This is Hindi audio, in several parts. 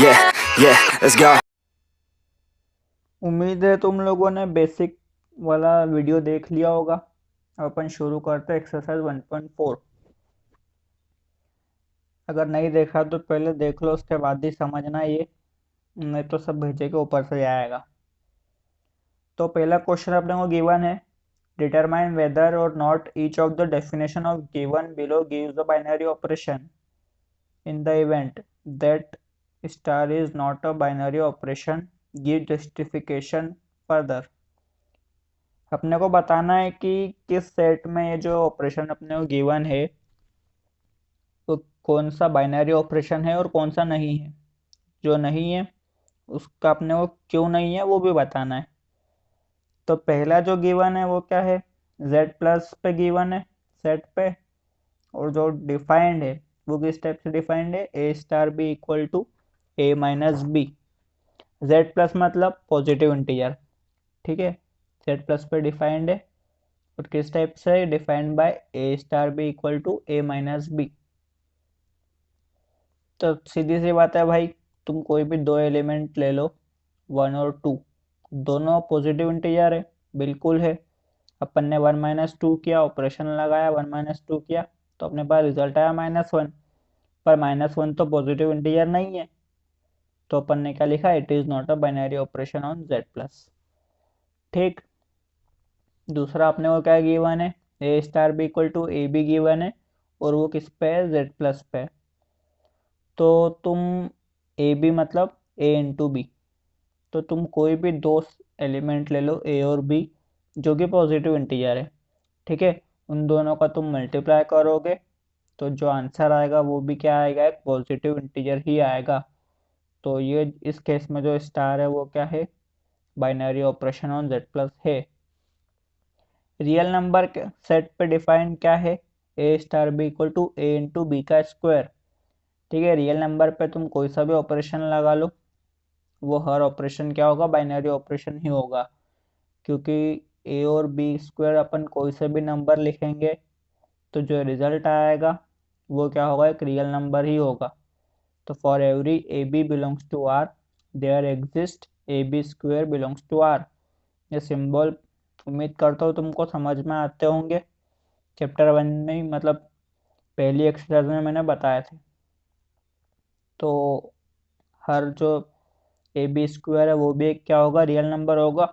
Yeah, yeah, let's go. उम्मीद है तुम लोगों ने बेसिक वाला वीडियो देख लिया होगा। अब अपन शुरू करते हैं एक्सरसाइज 1.4। अगर नहीं देखा तो पहले देख लो, उसके बाद ही समझना ये, नहीं तो सब भेजे के ऊपर से आएगा। तो पहला क्वेश्चन अपने को गिवन है, डिटरमाइन वेदर और not each of the definition of given below gives the binary operation in the event that star is not a binary operation, give justification further. अपने को बताना है कि किस सेट में ये जो ऑपरेशन अपने को गिवन है वो कौन सा बाइनरी ऑपरेशन है और कौन सा नहीं है। जो नहीं है उसका अपने को क्यों नहीं है वो भी बताना है। तो पहला जो गिवन है वो क्या है, z प्लस पे गिवन है सेट पे, और जो डिफाइंड है वो किस टाइप से डिफाइंड है, a star B equal to a minus b. z plus मतलब पॉजिटिव इंटीजर, ठीक है। z प्लस पे डिफाइंड है और किस टाइप से defined by a star B equal to a minus b. तो सीधी सी बात है भाई, तुम कोई भी दो एलिमेंट ले लो, 1 और 2, दोनों पॉजिटिव इंटीजर है, बिल्कुल है। अपन ने 1 - 2 किया, ऑपरेशन लगाया, 1 - 2 किया, तो अपने पास रिजल्ट आया -1। पर -1 तो पॉजिटिव इंटीजर नहीं है, तो अपन ने क्या लिखा, it is not a binary operation on z plus. ठीक। दूसरा अपने को क्या गिवन है, a star B equal to A b given है, और वो किस पे है, z प्लस पे। तो तुम ए बी मतलब a इंटू बी, तो तुम कोई भी दो एलिमेंट ले लो a और b जो कि पॉजिटिव इंटीजर है, ठीक है। उन दोनों का तुम मल्टीप्लाई करोगे तो जो आंसर आएगा वो भी क्या आएगा, एक पॉजिटिव इंटीजर ही आएगा। तो ये इस केस में जो स्टार है वो क्या है, binary operation on z plus है। रियल नंबर के सेट पे डिफाइन क्या है, a star B equal to a into b का स्क्वायर, ठीक है। रियल नंबर पे तुम कोई सा भी ऑपरेशन लगा लो, वो हर ऑपरेशन क्या होगा, बाइनरी ऑपरेशन ही होगा, क्योंकि a और b स्क्वायर अपन कोई से भी नंबर लिखेंगे तो जो रिजल्ट आएगा वो क्या होगा, एक रियल नंबर ही होगा। तो for every a b belongs to R there exist a b square belongs to R. ये सिंबल उम्मीद करता हूँ तुमको समझ में आते होंगे, चैप्टर 1 में ही, मतलब पहली एक्सरसाइज में मैंने बताया थे। तो हर जो ए बी स्क्वायर है वो भी एक क्या होगा, रियल नंबर होगा।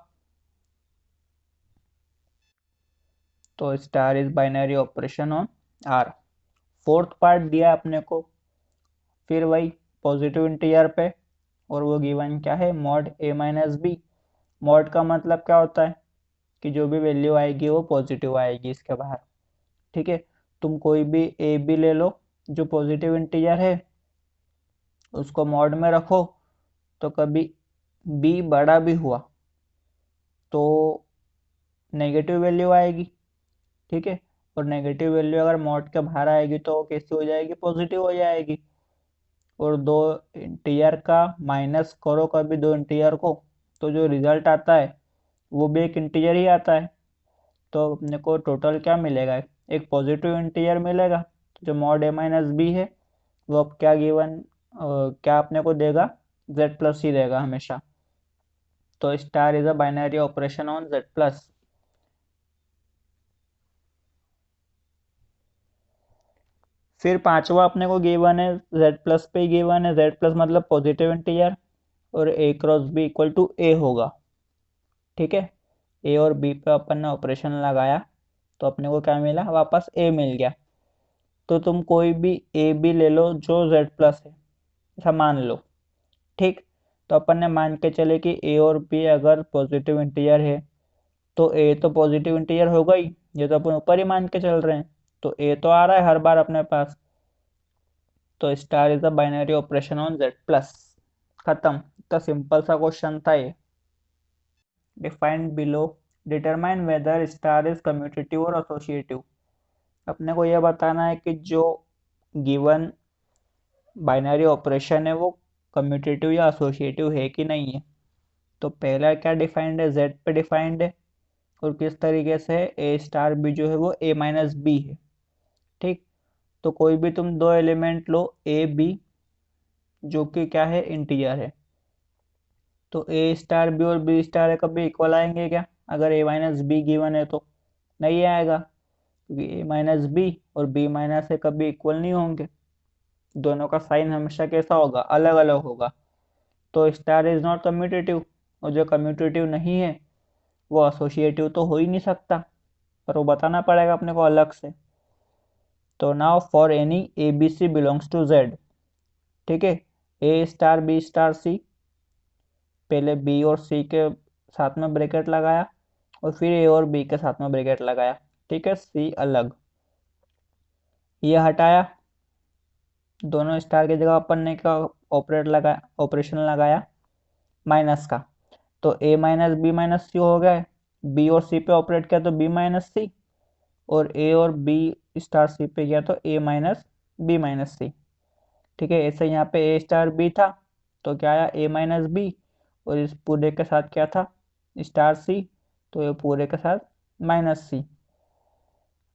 तो star is binary operation on R. Fourth part दिया अपने को, फिर वही पॉजिटिव इंटीजर पे, और वो गिवन क्या है, मॉड ए माइनस बी। मॉड का मतलब क्या होता है कि जो भी वैल्यू आएगी वो पॉजिटिव आएगी इसके बाहर, ठीक है। तुम कोई भी ए बी ले लो जो पॉजिटिव इंटीजर है, उसको मॉड में रखो, तो कभी बी बड़ा भी हुआ तो नेगेटिव वैल्यू आएगी, ठीक है। और नेगेटिव वैल्यू अगर मॉड के बाहर आएगी तो वो कैसी हो जाएगी, पॉजिटिव हो जाएगी। और दो इंटीजर का माइनस करो कभी दो इंटीजर को, तो जो रिजल्ट आता है वो भी एक इंटीजर ही आता है। तो अपने को टोटल क्या मिलेगा, एक पॉजिटिव इंटीजर मिलेगा। जो मॉड ए माइनस बी है वो अब क्या गिवन, क्या अपने को देगा, z प्लस ही देगा हमेशा। तो star is a binary operation on z plus. फिर पांचवा अपने को गिवन है, z प्लस पे गिवन है, z प्लस मतलब पॉजिटिव इंटीजर, और a cross b equal to a होगा, ठीक है। a और b पे अपन ने ऑपरेशन लगाया तो अपने को क्या मिला, वापस a मिल गया। तो तुम कोई भी ए बी ले लो जो z प्लस है, ऐसा मान लो, ठीक। तो अपन ने मान के चले कि a और b अगर पॉजिटिव इंटीजर है तो a तो पॉजिटिव इंटीजर होगा ही, ये तो अपन ऊपर ही मान के चल रहे हैं। तो a तो आ रहा है हर बार अपने पास। तो star is a binary operation on z plus. खत्म। तो सिंपल सा क्वेश्चन था ये। Defined below, determine whether star is commutative और एसोसिएटिव। अपने को यह बताना है कि जो गिवन बाइनरी ऑपरेशन है वो कम्यूटेटिव या एसोसिएटिव है कि नहीं है। तो पहला क्या डिफाइंड है, z पे डिफाइंड है, और किस तरीके से है, a स्टार b जो है वो a माइनस बी है, ठीक। तो कोई भी तुम दो एलिमेंट लो a b, जो कि क्या है, इंटीजर है। तो ए स्टार बी और बी स्टार कभी इक्वल आएंगे क्या? अगर ए माइनस बी गिवन है तो नहीं आएगा, क्योंकि ए माइनस बी और बी माइनस ए कभी इक्वल नहीं होंगे। दोनों का साइन हमेशा कैसा होगा, अलग अलग होगा। तो स्टार इज नॉट कम्यूटेटिव, और जो कम्यूटेटिव नहीं है वो एसोसिएटिव तो हो ही नहीं सकता, पर वो बताना पड़ेगा अपने को अलग से। तो now for any a B c belongs to Z, ठीक है, ए स्टार बी स्टार सी, पहले बी और सी के साथ में ब्रैकेट लगाया और फिर ए और बी के साथ में ब्रैकेट लगाया, ठीक है, सी अलग, ये हटाया, दोनों स्टार की जगह अपन ने का ऑपरेशन लगाया माइनस का। तो ए माइनस बी माइनस सी हो गया, बी और सी पे ऑपरेट किया तो बी माइनस सी, और ए और बी स्टार सी पे किया तो ए माइनस बी माइनस सी, ठीक है। ऐसे यहाँ पे ए स्टार बी था तो क्या आया, ए माइनस बी, और इस पूरे के साथ क्या था, स्टार सी, तो ये पूरे के साथ माइनस सी।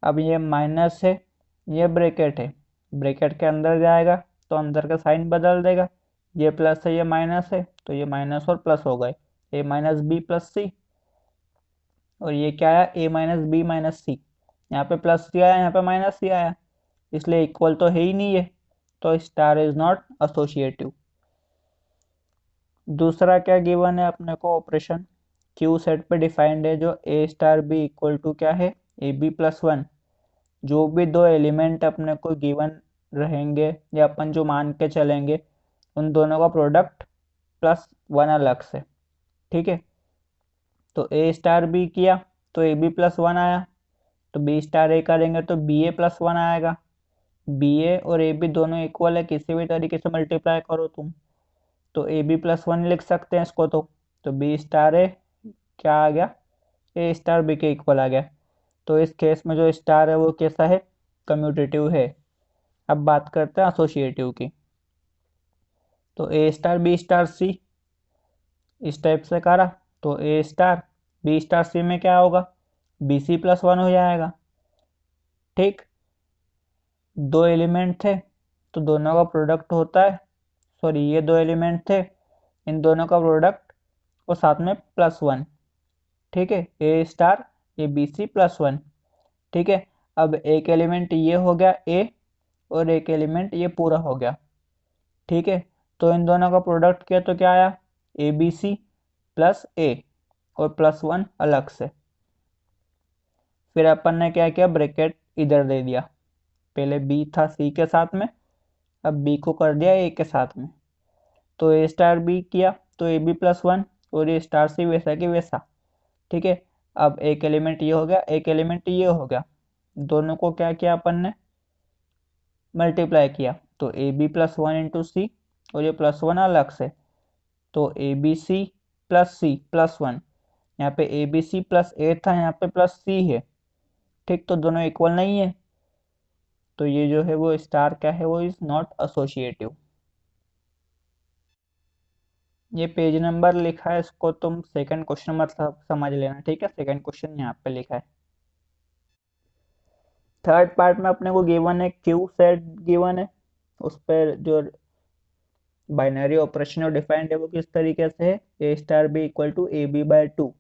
अब ये माइनस है, ये ब्रैकेट है, ब्रैकेट के अंदर जाएगा तो अंदर का साइन बदल देगा, ये प्लस है ये माइनस है, तो ये माइनस और प्लस हो गए, ए माइनस बी प्लस सी, और ये क्या आया, ए माइनस बी माइनस सी, यहाँ पे प्लस सी आया, यहाँ पे माइनस सी आया, इसलिए इक्वल तो है ही नहीं है, तो स्टार इज नॉट एसोसिएटिव। दूसरा क्या गिवन है अपने को, ऑपरेशन क्यू सेट पे डिफाइंड है, जो ए स्टार बी इक्वल टू क्या है, ए बी प्लस वन। जो भी दो एलिमेंट अपने को गिवन रहेंगे या अपन जो मान के चलेंगे, उन दोनों का प्रोडक्ट प्लस वन अलग से, ठीक है। तो ए स्टार बी किया तो ए बी प्लस वन आया, तो बी स्टार ए करेंगे तो बी ए प्लस वन आएगा। बी ए और ए बी दोनों इक्वल है, किसी भी तरीके से मल्टीप्लाई करो तुम, तो ए बी प्लस वन लिख सकते हैं इसको। तो बी स्टार ए क्या आ गया, ए स्टार बी के इक्वल आ गया। तो इस केस में जो स्टार है वो कैसा है, कम्यूटेटिव है। अब बात करते हैं एसोसिएटिव की। तो ए स्टार बी स्टार सी इस टाइप से करा, तो ए स्टार बी स्टार सी में क्या होगा, बी सी प्लस वन हो जाएगा, ठीक। दो एलिमेंट थे तो दोनों का प्रोडक्ट होता है, सॉरी ये दो एलिमेंट थे, इन दोनों का प्रोडक्ट और साथ में प्लस वन, ठीक है, ए star A B C plus one, ठीक है। अब एक एलिमेंट ये हो गया ए, और एक एलिमेंट ये पूरा हो गया, ठीक है। तो इन दोनों का प्रोडक्ट किया तो क्या आया, ए बी सी प्लस ए, और प्लस वन अलग से। फिर अपन ने क्या किया, ब्रैकेट इधर दे दिया, पहले बी था सी के साथ में, अब बी को कर दिया ए के साथ में। तो ए स्टार बी किया तो ए बी प्लस वन, और ये स्टार सी वैसा कि वैसा, ठीक है। अब एक एलिमेंट ये हो गया, एक एलिमेंट ये हो गया, दोनों को क्या किया अपन ने, मल्टीप्लाई किया, तो A B plus one into C, और ये प्लस वन अलग से, तो A B C plus one, यहाँ पे ए बी सी प्लस ए था, यहाँ पे प्लस सी है, ठीक। तो दोनों इक्वल नहीं है, तो ये जो है वो स्टार क्या है, वो इज नॉट एसोसिएटिव। ये पेज नंबर लिखा है, इसको तुम सेकंड क्वेश्चन मतलब समझ लेना, ठीक है, सेकंड क्वेश्चन यहाँ पे लिखा है। थर्ड पार्ट में अपने को गिवन है क्यू सेट गिवन है, उस पर जो बाइनरी ऑपरेशन और डिफाइंड है वो किस तरीके से है, ए star B equal to A B by two,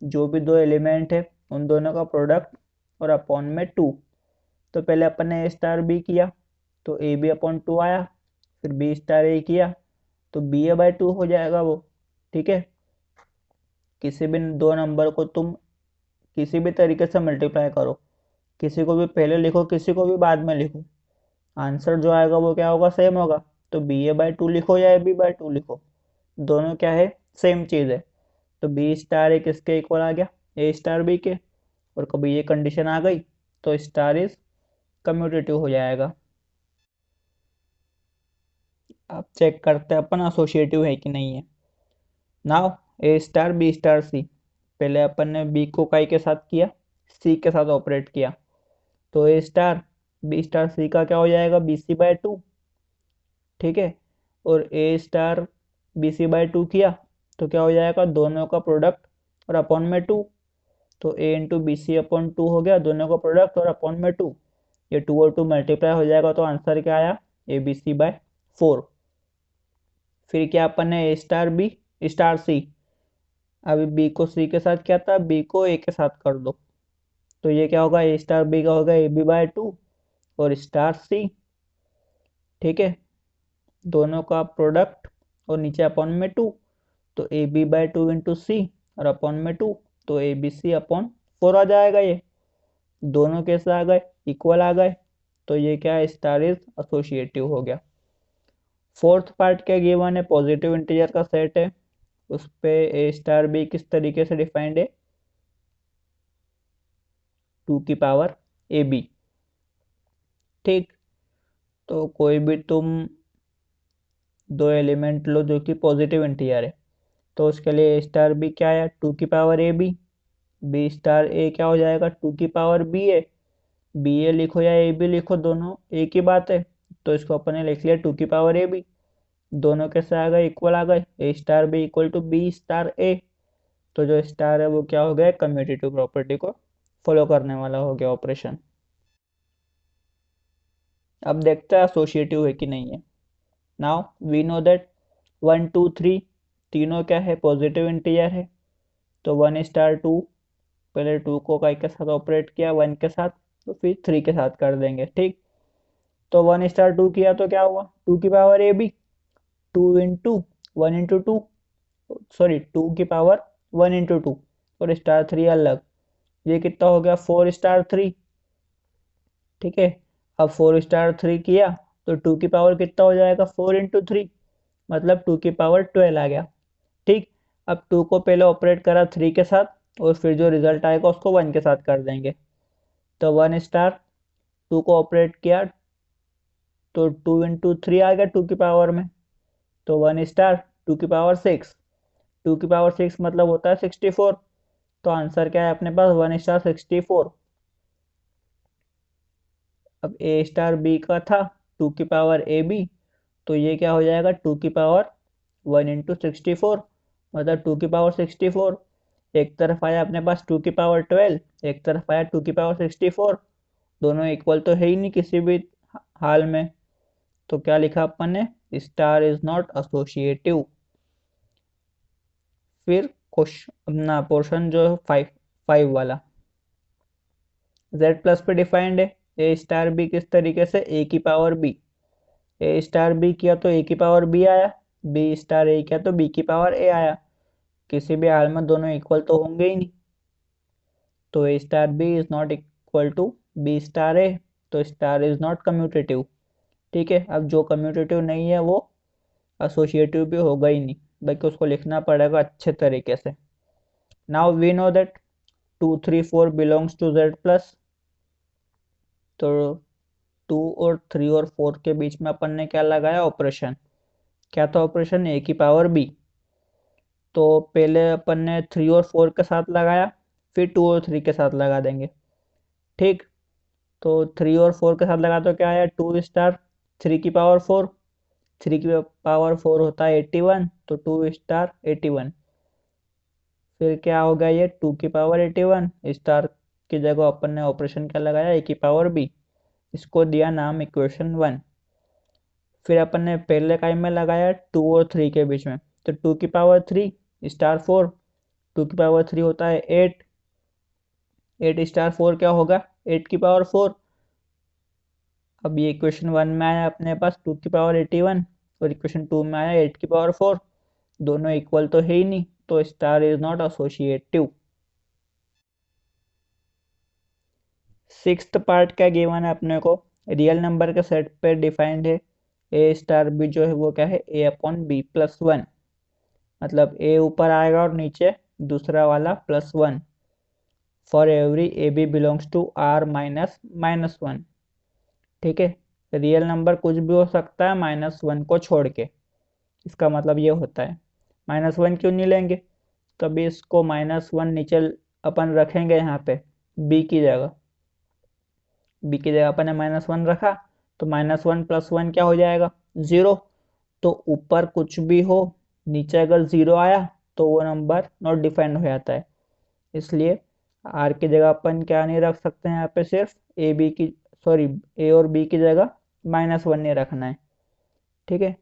जो भी दो एलिमेंट है उन दोनों का प्रोडक्ट और अपॉन में टू। तो पहले अपन ने ए स्टार बी किया तो ए बी अपॉन टू आया, फिर बी स्टार ए किया तो बी ए बाय टू हो जाएगा वो, ठीक है। किसी भी दो नंबर को तुम किसी भी तरीके से मल्टीप्लाई करो, किसी को भी पहले लिखो किसी को भी बाद में लिखो, आंसर जो आएगा वो क्या होगा, सेम होगा। तो बी ए बाय टू लिखो या ए बी बाय टू लिखो, दोनों क्या है, सेम चीज़ है। तो बी स्टार ए किसके इक्वल आ गया, ए स्टार बी के, और कभी ये कंडीशन आ गई तो स्टार इज कम्यूटेटिव हो जाएगा। अब चेक करते हैं अपन एसोसिएटिव है कि नहीं है। नाउ ए स्टार बी स्टार सी, पहले अपन ने बी को काई के साथ किया, सी के साथ ऑपरेट किया, तो ए स्टार बी स्टार सी का क्या हो जाएगा, बी सी बाय टू, ठीक है। और A star B C by two किया तो क्या हो जाएगा, दोनों का प्रोडक्ट और अपॉन में टू, तो A into B C upon two हो गया, दोनों का प्रोडक्ट और अपॉन में टू, ये टू और टू मल्टीप्लाई हो जाएगा, तो आंसर क्या आया, a B C by four. फिर क्या अपन ने a star b star c, अभी बी को सी के साथ क्या था, बी को ए के साथ कर दो, तो ये क्या होगा, ए स्टार बी का होगा ए बी बाय 2 और स्टार सी। ठीक है, दोनों का प्रोडक्ट और नीचे अपॉन में 2, तो A B bye 2 into C और अपॉन में 2, तो ए बी सी अपॉन 4 आ जाएगा। ये दोनों कैसे आ गए, इक्वल आ गए, तो ये क्या है, स्टार इज एसोसिएटिव हो गया। फोर्थ पार्ट क्या गिवन है, पॉजिटिव इंटीजर का सेट है, उस पे ए स्टार बी किस तरीके से डिफाइंड है, 2 की पावर ए बी। ठीक, तो कोई भी तुम दो एलिमेंट लो जो कि पॉजिटिव इंटीजर है, तो उसके लिए ए स्टार बी क्या है, 2 की power A B, B star A क्या हो जाएगा, 2 की power B A, B A लिखो या ए बी लिखो दोनों एक ही बात है, तो इसको अपन ने लिख लिया 2 की पावर ए बी। दोनों कैसे आ गए, इक्वल आ गए, A star B equal to B star A, तो जो स्टार है वो क्या हो गया, कम्यूटेटिव प्रॉपर्टी को फॉलो करने वाला हो गया ऑपरेशन। अब देखते हैं एसोसिएटिव है कि नहीं है। नाउ वी नो दैट 1 2 3 तीनों क्या है, पॉजिटिव इंटीजर है, तो 1 स्टार 2, पहले 2 को काय के साथ ऑपरेट किया 1 के साथ, तो फिर 3 के साथ कर देंगे। ठीक, तो 1 स्टार 2 किया तो क्या हुआ, 2 की पावर ए बी, 2 इंटू 1 इंटू 2, सॉरी 2 की पावर 1 इंटू 2 और स्टार 3 अलग, ये कितना हो गया, 4 स्टार 3। ठीक है, अब 4 स्टार 3 किया तो 2 की पावर कितना हो जाएगा, 4 इंटू 3, मतलब 2 की पावर 12 आ गया। ठीक, अब 2 को पहले ऑपरेट करा 3 के साथ और फिर जो रिजल्ट आएगा उसको 1 के साथ कर देंगे, तो 1 स्टार 2 को ऑपरेट किया तो 2 इंटू 3 आ गया 2 की पावर में, तो 1 स्टार 2 की पावर 6, 2 की पावर 6 मतलब होता है 64, तो आंसर क्या है अपने पास, 1 स्टार 64। अब ए स्टार बी का था 2 की पावर ए बी, तो ये क्या हो जाएगा, 2 की पावर 1 इंटू 64, मतलब 2 की पावर 64। एक तरफ आया अपने पास 2 की पावर 12, एक तरफ आया 2 की पावर 64, दोनों इक्वल तो है ही नहीं किसी भी हाल में, तो क्या लिखा अपन ने, स्टार इज नॉट एसोसिएटिव। फिर क्वेश्चन अपना पोर्शन जो है 5 वाला, जेड प्लस पे डिफाइंड है, ए स्टार बी किस तरीके से, ए की पावर बी, ए स्टार बी किया तो ए की पावर बी आया, बी स्टार ए किया तो बी की पावर ए आया, किसी भी हाल में दोनों इक्वल तो होंगे ही नहीं, तो A star B is not equal to B star A, तो स्टार इज नॉट कम्यूटेटिव। ठीक है, अब जो कम्यूटेटिव नहीं है वो एसोसिएटिव भी होगा ही नहीं, बल्कि उसको लिखना पड़ेगा अच्छे तरीके से। Now we know that 2 3 4 belongs to Z plus, तो 2 और 3 और 4 के बीच में अपन ने क्या लगाया, ऑपरेशन, क्या था ऑपरेशन, ए की पावर बी, तो पहले अपन ने 3 और 4 के साथ लगाया, फिर 2 और 3 के साथ लगा देंगे। ठीक, तो 3 और 4 के साथ लगा तो क्या आया, 2 स्टार 3 की पावर 4, 3 की पावर 4 होता है 81, तो 2 स्टार 81, फिर क्या हो गया, ये 2 की पावर 81, स्टार की जगह अपन ने ऑपरेशन क्या लगाया, ए की पावर बी, इसको दिया नाम इक्वेशन 1। फिर अपन ने पहले टाइम में लगाया 2 और 3 के बीच में, तो 2 की पावर 3 स्टार 4, 2 की पावर 3 होता है 8, 8 स्टार 4 क्या होगा, 8 की पावर 4। अब ये इक्वेशन 1 में आया अपने पास 2 की पावर 81 और इक्वेशन 2 में आया 8 की पावर 4, दोनों इक्वल तो है ही नहीं, तो star is not associative. Sixth part क्या गिवन है अपने को, रियल नंबर के सेट पे डिफाइंड है, ए स्टार बी जो है वो क्या है, ए अपॉन बी प्लस 1, मतलब ए ऊपर आएगा और नीचे दूसरा वाला plus 1, for every a b belongs to R minus minus 1। ठीक है, रियल नंबर कुछ भी हो सकता है माइनस 1 को छोड़ के, इसका मतलब ये होता है, माइनस 1 क्यों नहीं लेंगे, तभी इसको माइनस 1 नीचे अपन रखेंगे यहाँ पे बी की जगह, बी की जगह अपन ने -1 रखा, तो -1 + 1 क्या हो जाएगा, 0, तो ऊपर कुछ भी हो नीचे अगर 0 आया तो वो नंबर नॉट डिफाइंड हो जाता है, इसलिए आर की जगह अपन क्या नहीं रख सकते हैं यहाँ पे, सिर्फ ए बी की, सॉरी ए और बी की जगह -1 नहीं रखना है। ठीक है,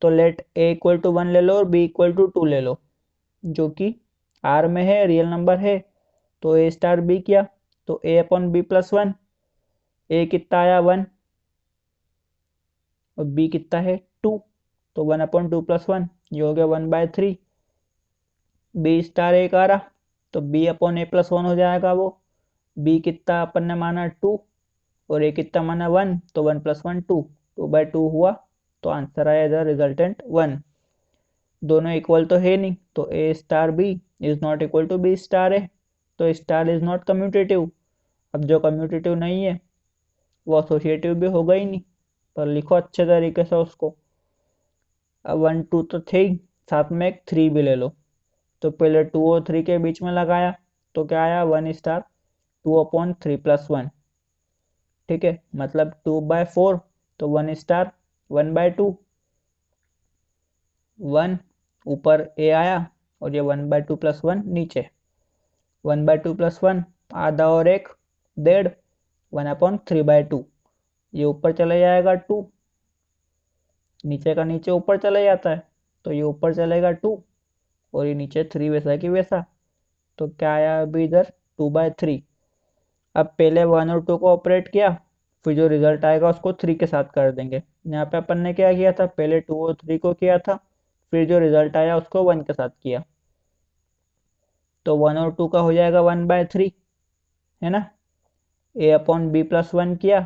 तो लेट ए इक्वल टू 1 ले लो और बी इक्वल टू 2 ले लो, जो कि आर में है, रियल नंबर है। तो ए स्टार बी किया तो ए अपॉन बी प्लस 1, ए कितना आया 1 और बी कितना है 2, तो 1 अपॉन 2 प्लस 1 ये हो गया 1/3। बी स्टार एक आ रहा तो बी अपॉन ए प्लस 1 हो जाएगा वो। बी कितना अपन ने माना 2 और ए कितना माना 1, तो 1 प्लस 1 2, 2/2 हुआ। तो आंसर आया इधर रिजल्टेंट 1। दोनों इक्वल तो है नहीं, तो A star B is not equal to B star A, तो स्टार इज नॉट कम्यूटेटिव। अब जो कम्यूटेटिव नहीं है वो एसोसिएटिव भी होगा ही नहीं, पर लिखो अच्छे तरीके से उसको। अब 1 2 तो थे ही, साथ में एक 3 भी ले लो। तो पहले 2 और 3 के बीच में लगाया तो क्या आया 1 स्टार 2/3 प्लस 1। ठीक है, मतलब 2/4, तो 1 स्टार 1/2। 1 ऊपर ए आया और ये 1/2 प्लस 1 नीचे। 1/2 प्लस 1 आधा और एक 1.5, 1/3/2। ये ऊपर चले जाएगा 2, नीचे का नीचे ऊपर चले जाता है, तो ये ऊपर चलेगा 2 और ये नीचे 3 वैसा की वैसा। तो क्या आया अभी इधर 2/3। अब पहले 1 और 2 को ऑपरेट किया, फिर जो रिजल्ट आएगा उसको 3 के साथ कर देंगे। यहाँ पे अपन ने क्या किया था, पहले 2 और 3 को किया था, फिर जो रिजल्ट आया उसको 1 के साथ किया। तो 1 और 2 का हो जाएगा 1/3, है ना। ए अपॉन बी प्लस 1 किया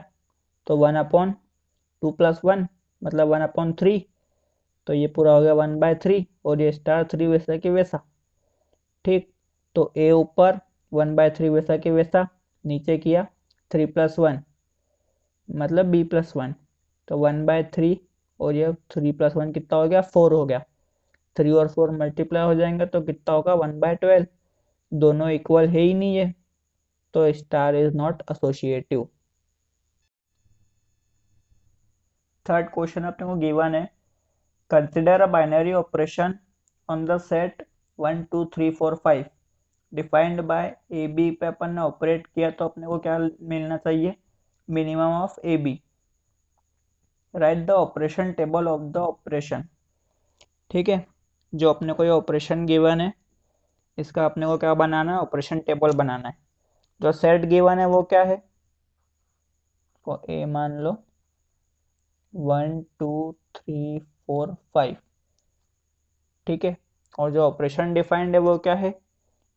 तो 1/2 प्लस 1 मतलब 1/3, तो ये पूरा हो गया 1/3 और ये स्टार 3 वैसा की वैसा। ठीक, तो ए ऊपर 1/3 वैसा की वैसा, नीचे किया 3 प्लस 1 मतलब बी प्लस 1, तो 1/3 और ये 3 प्लस 1 कितना हो गया 4 हो गया। 3 और 4 मल्टीप्लाई हो जाएंगे तो कितना होगा 1/12। दोनों इक्वल है ही नहीं है, तो star is not associative. Third question अपने को गिवन है, consider a binary operation on the set 1 2 3 4 5 defined by a b पे अपन ने ऑपरेट किया तो अपने को क्या मिलना चाहिए, minimum of A b. Write the operation table of the operation. ठीक है, जो अपने को ये ऑपरेशन गिवन है इसका अपने को क्या बनाना है, ऑपरेशन टेबल बनाना है। जो सेट गिवन है वो क्या है, तो ए मान लो 1 2 3 4 5। ठीक है, और जो ऑपरेशन डिफाइंड है वो क्या है,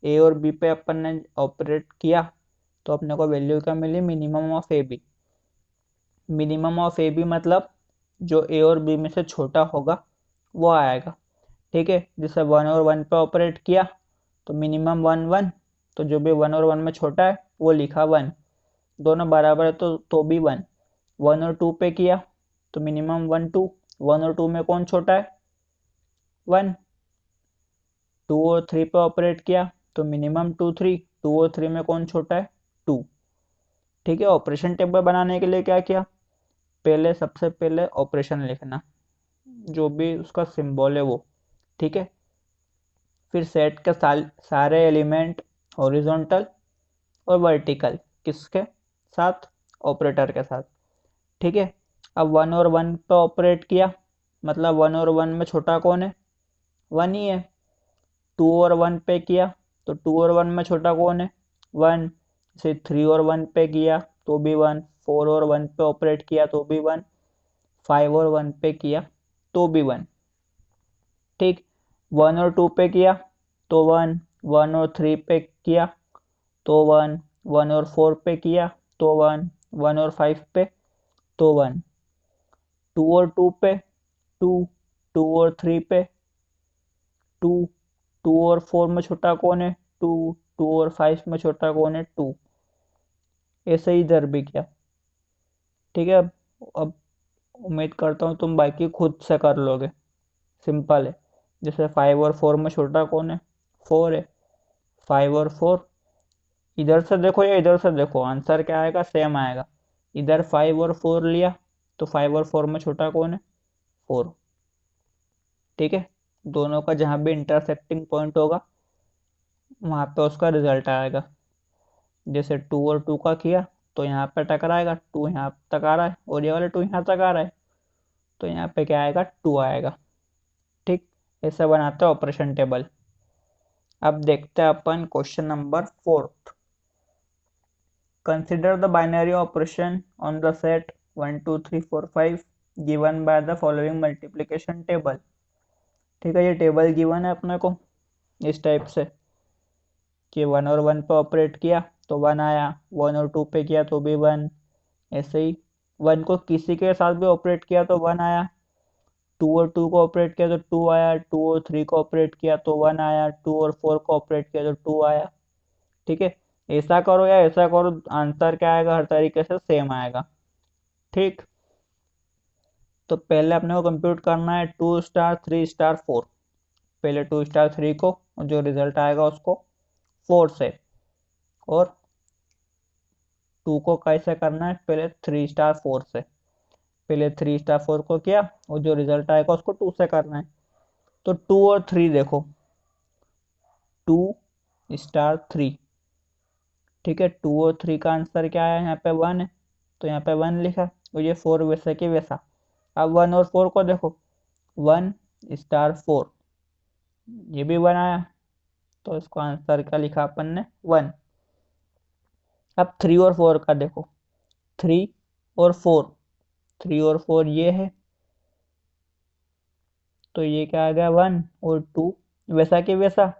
ए और बी पे अपन ने ऑपरेट किया तो अपने को वैल्यू क्या मिली, minimum of A B. Minimum of A B मतलब जो ए और बी में से छोटा होगा वो आएगा। ठीक है, जैसे 1 और 1 पे ऑपरेट किया तो मिनिमम 1 1, तो जो भी 1 और 1 में छोटा है वो लिखा 1। दोनों बराबर है तो भी 1। 1 और 2 पे किया तो मिनिमम 1 2, 1 और 2 में कौन छोटा है 1। 2 और 3 पे ऑपरेट किया तो मिनिमम 2 3, 2 और 3 में कौन छोटा है 2। ठीक है, ऑपरेशन टेबल बनाने के लिए क्या किया, पहले सबसे पहले ऑपरेशन लिखना, जो भी उसका सिंबल है वो। ठीक है, फिर सेट के सारे एलिमेंट हॉरिजॉन्टल और वर्टिकल किसके साथ, ऑपरेटर के साथ। ठीक है, अब 1 और 1 पे ऑपरेट किया मतलब 1 और 1 में छोटा कौन है 1 ही है। 2 और 1 पे किया तो 2 और 1 में छोटा कौन है 1। से 3 और 1 पे किया तो भी 1, 4 और 1 पे ऑपरेट किया तो भी 1, 5 और 1 पे किया तो भी 1। ठीक, 1 और 2 पे किया तो 1, 1 और 3 पे किया तो 1, 1 और 4 पे किया तो 1, 1 और 5 पे तो 1, 2 और 2 पे 2, 2 और 3 पे 2, 2 और 4 में छोटा कौन है 2, 2 और 5 में छोटा कौन है 2। ऐसे ही इधर भी किया। ठीक है, अब उम्मीद करता हूँ तुम बाकी खुद से कर लोगे, सिंपल है। जैसे 5 और 4 में छोटा कौन है 4 है, 5 और 4 इधर से देखो या इधर से देखो आंसर क्या आएगा सेम आएगा। इधर 5 और 4 लिया तो 5 और 4 में छोटा कौन है 4। ठीक है, दोनों का जहाँ भी इंटरसेक्टिंग पॉइंट होगा वहाँ पे उसका रिजल्ट आएगा। जैसे 2 और 2 का किया तो यहाँ पे टकराएगा, 2 यहाँ तक आ रहा है और ये वाले 2 यहाँ तक आ रहा है, तो यहाँ पे क्या आएगा, 2 आएगा। ठीक, ऐसा बनाते हैं ऑपरेशन टेबल। अब देखते हैं अपन question number 4। Consider the binary operation on the set 1 2 3 4 5 given by the following multiplication table. ठीक है, ये टेबल गिवन है अपने को इस टाइप से कि 1 और 1 पे ऑपरेट किया तो 1 आया, 1 और 2 पे किया तो भी 1, ऐसे ही 1 को किसी के साथ भी ऑपरेट किया तो 1 आया, 2 और 2 को ऑपरेट किया तो 2 आया, 2 और 3 को ऑपरेट किया तो 1 आया, 2 और 4 को ऑपरेट किया तो 2 आया। ठीक है, ऐसा करो या ऐसा करो, आंसर क्या आएगा, हर तरीके से सेम आएगा। ठीक, तो पहले अपने को कंप्यूट करना है 2 स्टार 3 स्टार 4। पहले 2 स्टार 3 को, और जो रिजल्ट आएगा उसको 4 से, और 2 को कैसे करना है, पहले 3 स्टार 4 से। पहले 3 स्टार 4 को किया, और जो रिजल्ट आएगा उसको 2 से करना है। तो 2 और 3 देखो, 2 स्टार 3। ठीक है, 2 और 3 का आंसर क्या है, यहाँ पे 1 है तो यहाँ पे 1 लिखा, और ये 4 वैसे की वैसा। अब 1 और 4 को देखो, 1 स्टार 4, ये भी 1 आया, तो इसको आंसर क्या लिखा अपन ने, 1। अब 3 और 4 का देखो, 3 और 4, 3 और 4 ये है, तो ये क्या आ गया, 1 और 2 वैसा कि वैसा।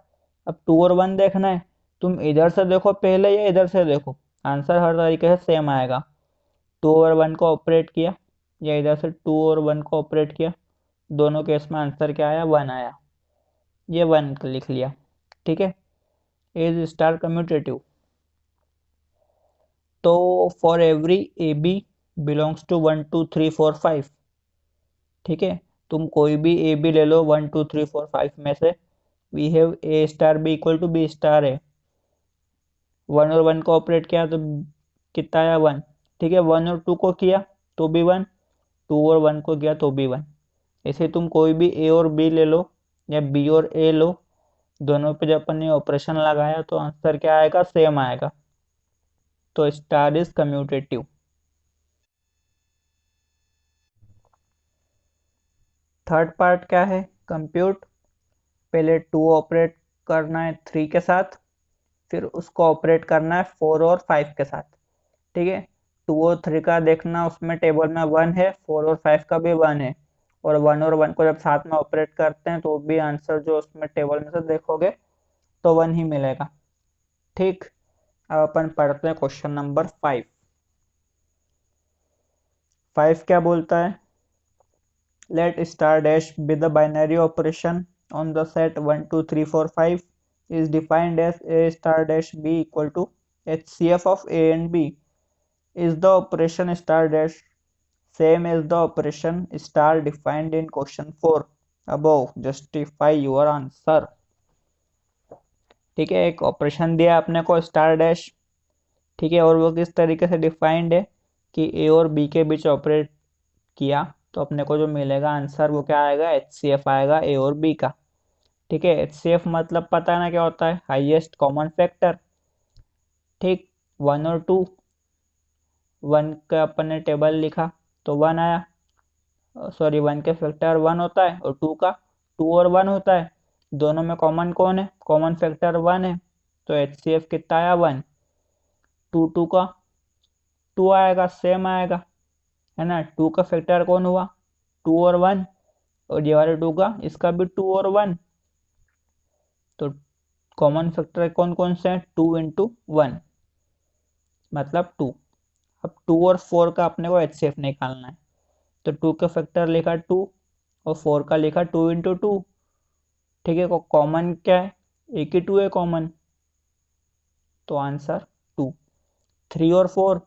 अब 2 और 1 देखना है, तुम इधर से देखो पहले या इधर से देखो, आंसर हर तरीके से सेम आएगा। 2 और 1 को ऑपरेट किया, या इधर से 2 और 1 को ऑपरेट किया, दोनों केस में आंसर क्या आया, 1 आया। ये 1 लिख लिया। ठीक है, इज स्टार कम्यूटेटिव। तो for every a b belongs to 1 2 3 4 5। ठीक है, तुम कोई भी ए बी ले लो 1 2 3 4 5 में से, we have a star B equal to B star है। 1 और 1 को ऑपरेट किया तो कितना आया, 1। ठीक है, 1 और 2 को किया तो भी 1, 2 और 1 को किया तो भी 1। ऐसे तुम कोई भी ए और बी ले लो, या बी और ए लो, दोनों पे जब अपन ने ऑपरेशन लगाया तो आंसर क्या आएगा, सेम आएगा। तो star is commutative. Third part क्या है, कंप्यूट। पहले 2 ऑपरेट करना है 3 के साथ, फिर उसको ऑपरेट करना है 4 और 5 के साथ। ठीक है, 2 और 3 का देखना, उसमें टेबल में 1 है, 4 और 5 का भी 1 है, और 1 और 1 को जब साथ में ऑपरेट करते हैं तो भी आंसर जो उसमें टेबल में से देखोगे तो 1 ही मिलेगा। ठीक, अब अपन पढ़ते हैं क्वेश्चन नंबर 5। 5 क्या बोलता है, let star dash be the binary operation on the set 1 2 3 4 5 is defined as a star dash b equal to HCF of a and b. Is the operation star dash same as the operation star defined in question 4 above? Justify your answer. ठीक है, एक ऑपरेशन दिया आपने को स्टार डैश। ठीक है, और वो किस तरीके से डिफाइंड है कि ए और बी के बीच ऑपरेट किया, तो अपने को जो मिलेगा आंसर वो क्या आएगा, HCF आएगा ए और बी का। ठीक है, HCF मतलब पता है ना क्या होता है, हाईएस्ट कॉमन फैक्टर। ठीक, 1 और 2, 1 का अपन ने टेबल लिखा तो 1 आया, सॉरी 1 के फैक्टर 1 होता है, और 2 का 2 और 1 होता है, दोनों में कॉमन कौन है, कॉमन फैक्टर 1 है, तो HCF कितना आया, 1। 2 2 का 2 आएगा, सेम आएगा, है ना। 2 का फैक्टर कौन हुआ, 2 और 1, और ये वाले 2 का, इसका भी 2 और 1, तो कॉमन फैक्टर कौन कौन से हैं, 2 इंटू 1 मतलब 2। अब 2 और 4 का अपने को HCF निकालना है, तो 2 का फैक्टर लिखा 2, और 4 का लिखा 2 इंटू 2। ठीक है, कॉमन क्या है, एक ही 2 है कॉमन, तो आंसर 2। 3 और 4,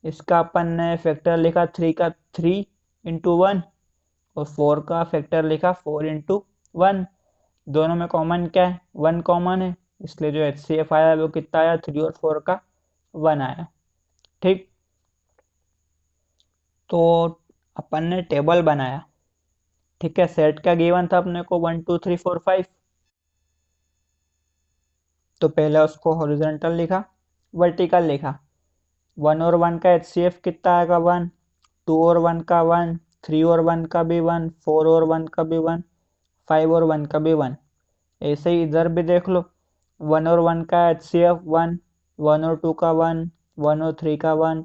इसका अपन ने फैक्टर लिखा 3 का 3 इंटू 1, और 4 का फैक्टर लिखा 4 इंटू 1। दोनों में कॉमन क्या है, 1 कॉमन है, इसलिए जो HCF आया वो कितना आया, 3 और 4 का 1 आया। ठीक, तो अपन ने टेबल बनाया। ठीक है, सेट का गिवन था अपने को 1 2 3 4 5, तो पहले उसको हॉरिजॉन्टल लिखा, वर्टिकल लिखा। 1 और 1 का HCF कितना आएगा, 1। 2 और 1 का 1, 3 और 1 का भी 1, 4 और 1 का भी 1, 5 और 1 का भी 1। ऐसे ही इधर भी देख लो, 1 और 1 का HCF 1, 1 और 2 का 1, 1 और 3 का 1,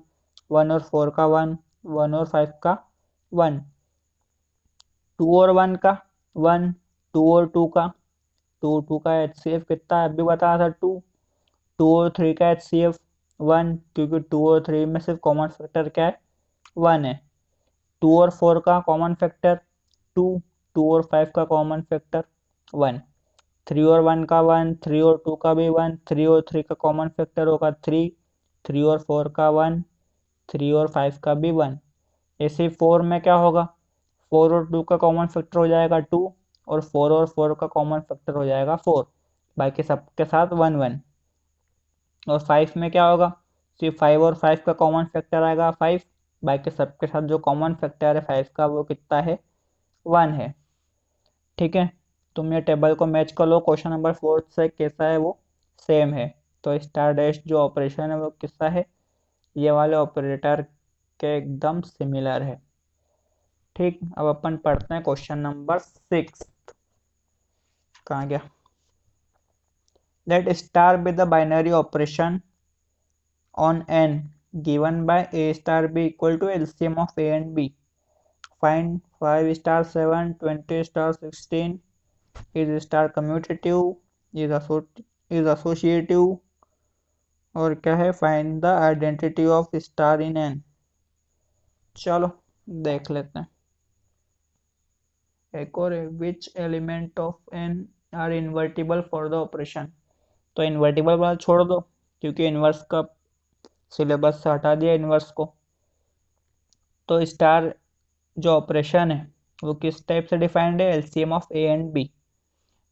1 और 4 का 1, 1 और 5 का 1, 2 और 1 का 1, 2 और 2 का 2 का HCF कितना है अभी बताया था 2, 2 और 3 का HCF 1, क्योंकि 2 और 3 में सिर्फ कॉमन फैक्टर क्या है 1 है। 2 और 4 का कॉमन फैक्टर 2, 2 और 5 का कॉमन फैक्टर 1, 3 और 1 का 1, 3 और 2 का भी 1, 3 और 3 का कॉमन फैक्टर होगा 3, 3 और 4 का 1, 3 और 5 का भी 1। ऐसे 4 में क्या होगा, 4 और 2 का कॉमन फैक्टर हो जाएगा 2, और 4 का कॉमन फैक्टर हो जाएगा 4, बाकी सबके साथ 1 1। और 5 में क्या होगा, सिर्फ 5 और 5 का कॉमन फैक्टर आएगा 5, बाकी सबके साथ जो कॉमन फैक्टर है 5 का वो कितना है 1 है। ठीक है, तुम ये टेबल को मैच कर लो क्वेश्चन नंबर 4 से, कैसा है वो सेम है। तो स्टार डैश जो ऑपरेशन है वो किसका है, ये वाले ऑपरेटर के एकदम सिमिलर है। ठीक, अब अपन पढ़ते हैं क्वेश्चन नंबर 6। कहाँ गया, let star be the binary operation on n given by a star b equal to LCM of a and b. Find 5 star 7, 20 star 16 is star commutative, is associative, और क्या है, find the identity of star in N. चलो देख लेते हैं। एक और है, which element of N are invertible for the operation. तो इन्वर्टिबल वाला छोड़ दो, क्योंकि इन्वर्स का सिलेबस से हटा दिया इन्वर्स को। तो स्टार जो ऑपरेशन है वो किस टाइप से डिफाइंड है, LCM of a and b.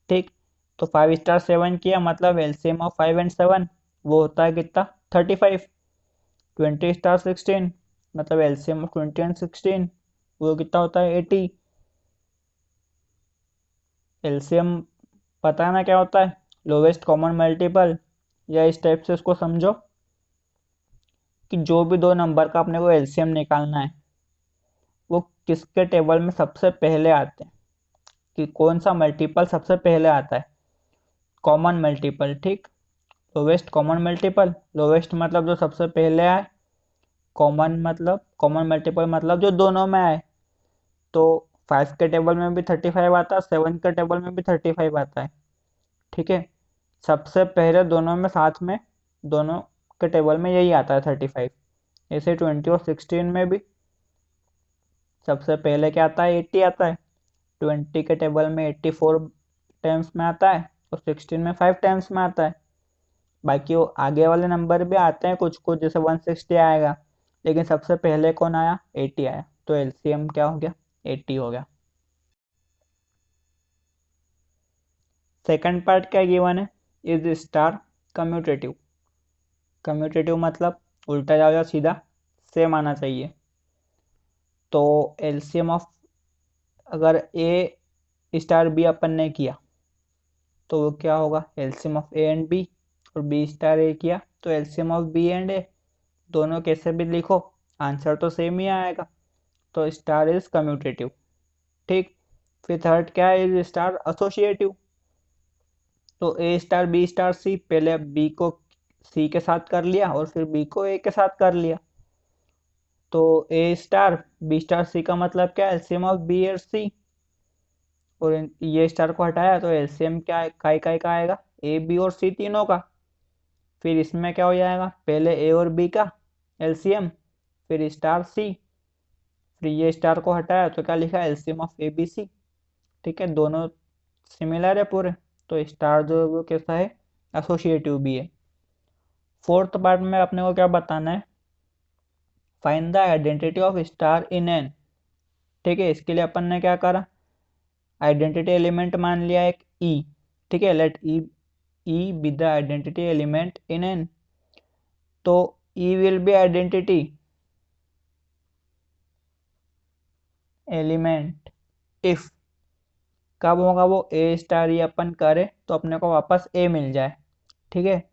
ठीक, तो 5 स्टार 7 किया मतलब एलसीएम ऑफ 5 एंड 7 वो होता है कितना 35। 20 स्टार 16 मतलब एलसीएम ऑफ 20 एंड 16 वो कितना होता है 80। एलसीएम पता है ना क्या होता है, लोवेस्ट कॉमन मल्टीपल, या इस टाइप से उसको समझो कि जो भी दो नंबर का अपने को एलसीएम निकालना है वो किसके टेबल में सबसे पहले आते हैं, कि कौन सा मल्टीपल सबसे पहले आता है, कॉमन मल्टीपल। ठीक, लोवेस्ट कॉमन मल्टीपल, लोवेस्ट मतलब जो सबसे पहले आए, कॉमन मल्टीपल मतलब जो दोनों में आए। तो 5 के टेबल में भी 35 आता है, 7 के टेबल में भी 35 आता है। ठीक है, सबसे पहले दोनों में साथ में दोनों के टेबल में यही आता है 35। ऐसे 20 और 16 में भी सबसे पहले क्या आता है 80 आता है। 20 के टेबल में 84 टाइम्स में आता है और 16 में 5 टाइम्स में आता है। बाकी वो आगे वाले नंबर भी आते हैं कुछ कुछ, जैसे 160 आएगा, लेकिन सबसे पहले कौन आया 80 आया, तो एलसीएम क्या हो गया 80 हो गया। सेकंड पार्ट क्या गिवन है, इज स्टार कम्यूटेटिव। कम्यूटेटिव मतलब उल्टा जाओ या सीधा सेम आना चाहिए। तो एलसीएम ऑफ, अगर ए स्टार बी अपन ने किया तो वो क्या होगा, LCM of a and b, और बी स्टार ए किया तो LCM of b and a. दोनों कैसे भी लिखो आंसर तो सेम ही आएगा। तो स्टार इज कम्यूटेटिव। ठीक, फिर थर्ड क्या है, इज स्टार एसोसिएटिव। तो A star b star c, पहले बी को सी के साथ कर लिया और फिर बी को ए के साथ कर लिया। तो ए स्टार बी स्टार सी का मतलब क्या है, एलसीएम ऑफ बी और सी, और ये स्टार को हटाया तो एलसीएम क्या है, का आएगा ए बी और सी तीनों का। फिर इसमें क्या हो जाएगा, पहले ए और बी का एलसीएम, फिर स्टार सी, फिर ये स्टार को हटाया तो क्या लिखा, LCM of A B c. ठीक है, दोनों सिमिलर है पूरे। तो स्टार जो है वो कैसा है, एसोसिएटिव भी है। फोर्थ पार्ट में अपने को क्या बताना है, find the identity of star in N. ठीक है, इसके लिए अपन ने क्या करा, आइडेंटिटी एलिमेंट मान लिया एक ई। ठीक है, let E be the identity element in N. तो E will be identity element if, कब होगा वो, ए स्टार ई अपन करे तो अपने को वापस ए मिल जाए। ठीक है,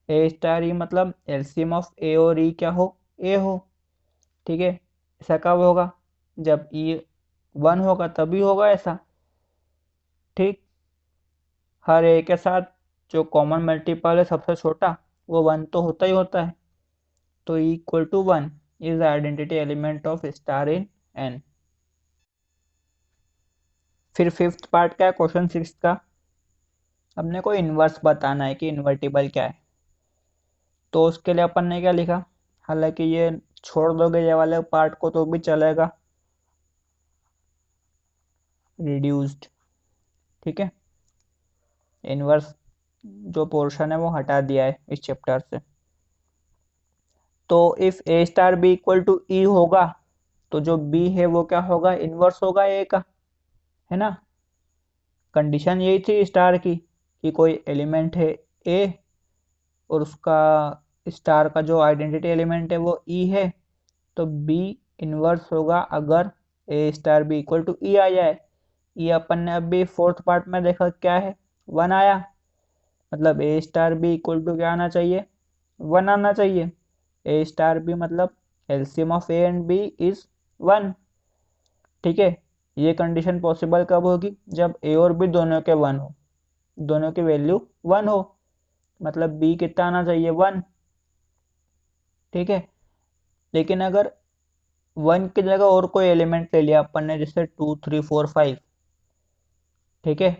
ए स्टार ई मतलब एलसीएम ऑफ ए और ई क्या हो, ए हो। ठीक है, ऐसा कब होगा, जब ई 1 होगा तभी होगा ऐसा। ठीक, हर ए के साथ जो कॉमन मल्टीपल है सबसे छोटा वो 1 तो होता ही होता है। तो e equal to 1 is identity element of star in N. फिर फिफ्थ पार्ट का है क्वेश्चन 6 का। अपने को इन्वर्स बताना है कि इन्वर्टिबल क्या है। तो उसके लिए अपन ने क्या लिखा, हालांकि ये छोड़ दोगे ये वाले पार्ट को तो भी चलेगा, रिड्यूस्ड। ठीक है, इन्वर्स जो पोर्शन है वो हटा दिया है इस चैप्टर से। तो if A star B equal to E होगा तो जो बी है वो क्या होगा, इन्वर्स होगा ए का, है ना। कंडीशन यही थी स्टार की कि कोई एलिमेंट है ए और उसका स्टार का जो आइडेंटिटी एलिमेंट है वो ई है, तो बी इन्वर्स होगा अगर ए स्टार बी इक्वल टू ई आ जाए। ये अपन ने अभी फोर्थ पार्ट में देखा क्या है, 1 आया, मतलब a star B equal to क्या आना चाहिए, 1 आना चाहिए। ए स्टार बी मतलब LCM of a and b is 1। ठीक है, ये कंडीशन पॉसिबल कब होगी, जब ए और बी दोनों के 1 हो, दोनों की वैल्यू 1 हो, मतलब बी कितना आना चाहिए, 1। ठीक है, लेकिन अगर 1 की जगह और कोई एलिमेंट ले लिया अपन ने, जैसे 2 3 4 5, ठीक है,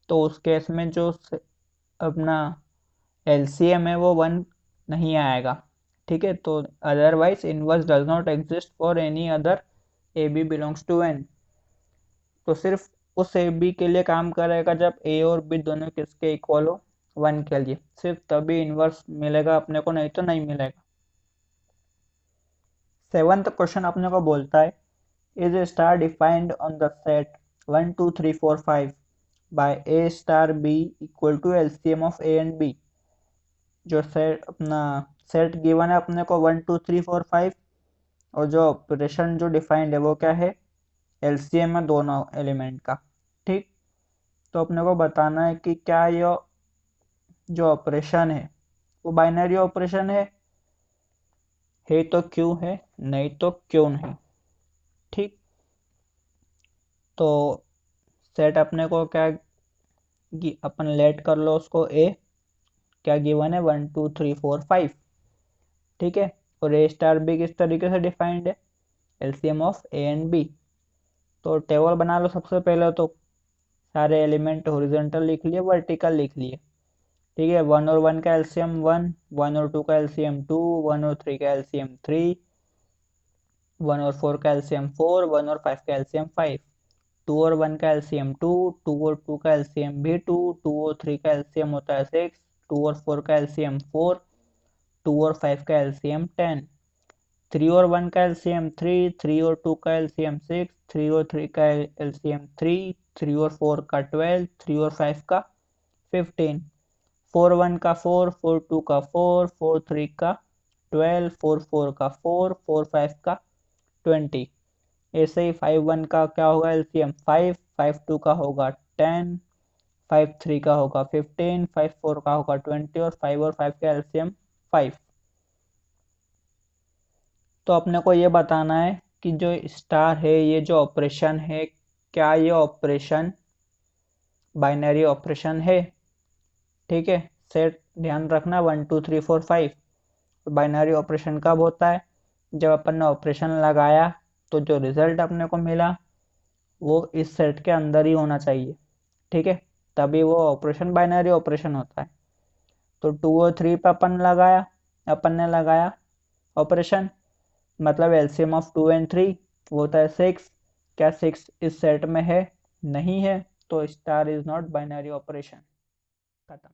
तो उस केस में जो अपना एलसीएम है वो 1 नहीं आएगा। ठीक है, तो otherwise inverse does not exist for any other a b belongs to N. तो सिर्फ उस ए बी के लिए काम करेगा जब ए और बी दोनों किसके इक्वल हो, 1 के लिए, सिर्फ तभी इनवर्स मिलेगा अपने को, नहीं तो नहीं मिलेगा। सेवंथ क्वेश्चन अपने को बोलता है, is a star defined on the set 1 2 3 4 5 by a star B equal to LCM of a and b. जो सेट अपना सेट गिवन है अपने को 1 2 3 4 5, और जो ऑपरेशन जो डिफाइंड है वो क्या है, एलसीएम है दोनों एलिमेंट का। ठीक, तो अपने को बताना है कि क्या ये जो ऑपरेशन है वो बाइनरी ऑपरेशन है तो क्यों है, नहीं तो क्यों नहीं। ठीक, तो सेट अपने को क्या अपन लेट कर लो उसको ए, क्या गिवन है 1 2 3 4 5। ठीक है, और ए स्टार बी किस तरीके से डिफाइंड है, LCM of a and b. तो टेबल बना लो सबसे पहले, तो सारे एलिमेंट हॉरिजॉन्टल लिख लिए, वर्टिकल लिख लिए। ठीक है, 1 और 1 का एलसीएम 1, 1 और 2 का एलसीएम 2, 1 और 3 का एलसीएम 3, 1 और 4 का एलसीएम 4, 1 और 5 का एलसीएम 5, 2 और 1 का एलसीएम 2, 2 और 2 का एलसीएम भी 2, 2 और 3 का एलसीएम होता है 6, 2 और 4 का एलसीएम 4, 2 और 5 का एलसीएम 10, 3 और 1 का एलसीएम 3, 3 और 2 का एलसीएम 6, 3 और 3 का एलसीएम 3, 3 और 4 का 12, 3 और 5 का 15, 4 1 का 4, 4 2 का 4, 4 3 का 12, 4 4 का 4, 4 5 का 20। ऐसे ही 5 1 का क्या होगा एलसीएम 5, 5 2 का होगा 10, 5 3 का होगा 15, 5 4 का होगा 20, और 5 और 5 का एलसीएम 5। तो अपने को ये बताना है कि जो स्टार है, ये जो ऑपरेशन है, क्या ये ऑपरेशन बाइनरी ऑपरेशन है। ठीक है, सेट ध्यान रखना 1 2 3 4 5। बाइनरी ऑपरेशन कब होता है, जब अपन ने ऑपरेशन लगाया तो जो रिजल्ट अपने को मिला वो इस सेट के अंदर ही होना चाहिए। ठीक है, तभी वो ऑपरेशन बाइनरी ऑपरेशन होता है। तो 2 और 3 पे अपन ने लगाया ऑपरेशन, मतलब एलसीएम ऑफ 2 एंड 3 वो होता है 6। क्या 6 इस सेट में है, नहीं है, तो star is not binary operation. खत्म।